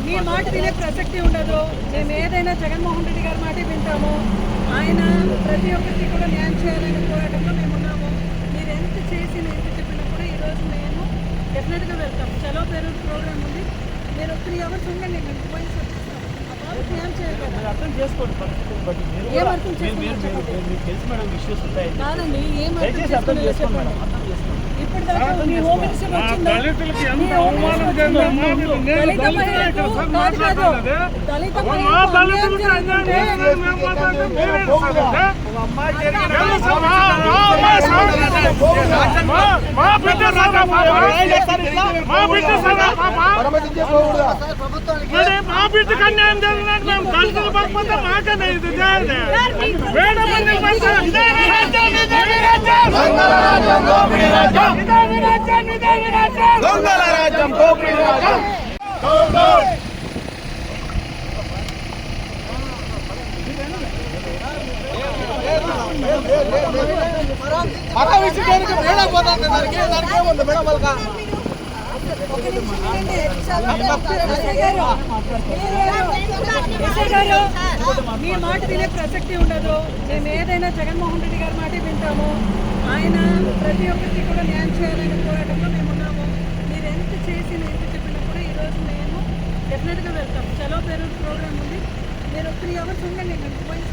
మీ మాట వినే ప్రసక్తి ఉండదు. మేము ఏదైనా జగన్మోహన్ రెడ్డి గారి మాట వింటాము. ఆయన ప్రతి ఒక్కరికి కూడా న్యాయం చేయాలని పోరాటంలో మేము ఉన్నాము. మీరు ఎంత చేసిన ఎంత చెప్పినా కూడా ఈరోజు మేము డెఫినెట్గా వెళ్తాం. చలో పేరు ప్రోగ్రామ్ ఉంది. మీరు 3 hours ఉండండి, మేము పోయి న్యాయం చేయాలి. అర్థం చేసుకోండి పరిస్థితులు బట్టి. ఏం అర్థం తెలుసు మేడం, ఇష్యూస్ ఉంటాయి కాదండి. ఏం దయచేసి అర్థం చేసుకోండి మేడం, అర్థం చేసుకోండి. ఇప్పుడు దాకా మీ హోమ్ మినిస్టర్ వచ్చిందా? దళితులకి ఎంత అవమానం జరిగింది. దళిత మహిళలకు కాదు, దళిత దళితులకి అన్యాయం చేస్తున్నారు. మేము మాట్లాడితే మీరే ఇస్తారంటే మా బిడ్డ సదా మా బిడ్డ సదా మా బిడ్డకు అన్యాయం జరిగినట్టు మేము దళితులు పడిపోతే మాకనే ఇది వేడ మంది దొంగల రాజ్యం దోపిడీ రాజ్యం. మీ మాట వినే ప్రసక్తి ఉండదు. మేము ఏదైనా జగన్మోహన్ రెడ్డి గారి మాట వింటాము. ఆయన ప్రతి ఒక్కరికి కూడా న్యాయం చేయాలని పోరాటంలో మేము ఉన్నాము. మీరు ఎంత చేసిన ఎంత చెప్పినా కూడా ఈరోజు మేము డెఫినెట్గా వెళ్తాం. చలో పేరు ప్రోగ్రామ్ ఉంది. మీరు 3 hours ఉండండి, మేము పోయి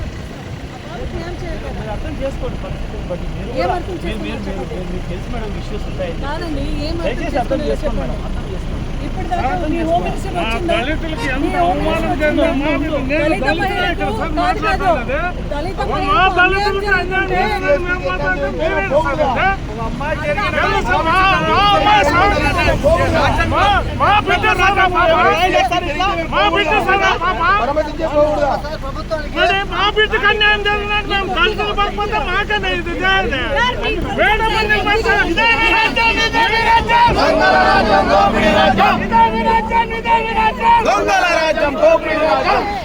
న్యాయం చేయాలి. అర్థం చేసుకోండి పరిస్థితులు బట్టి. ఏం అర్థం తెలుసు మేడం, ఇష్యూస్ ఉంటాయి కాదండి. ఏం దయచేసి అర్థం చేసుకోండి మేడం, అర్థం చేసుకోండి. ఇప్పుడు దాకా మీ హోమ్ మినిస్టర్ వచ్చిందా? దళితులకి ఎంత అవమానం జరిగింది. దళిత మహిళలకు కాదు, దళిత దళితులకి అన్యాయం చేస్తున్నారు. మేము మాట్లాడితే మీరే ఇస్తారంటే మా బిడ్డ సదా మా బిడ్డ సదా మా బిడ్డకు అన్యాయం జరిగినట్టు మేము దళితులు పడిపోతే మాకనే ఇది వేడ మంది దొంగల రాజ్యం దోపిడీ రాజ్యం.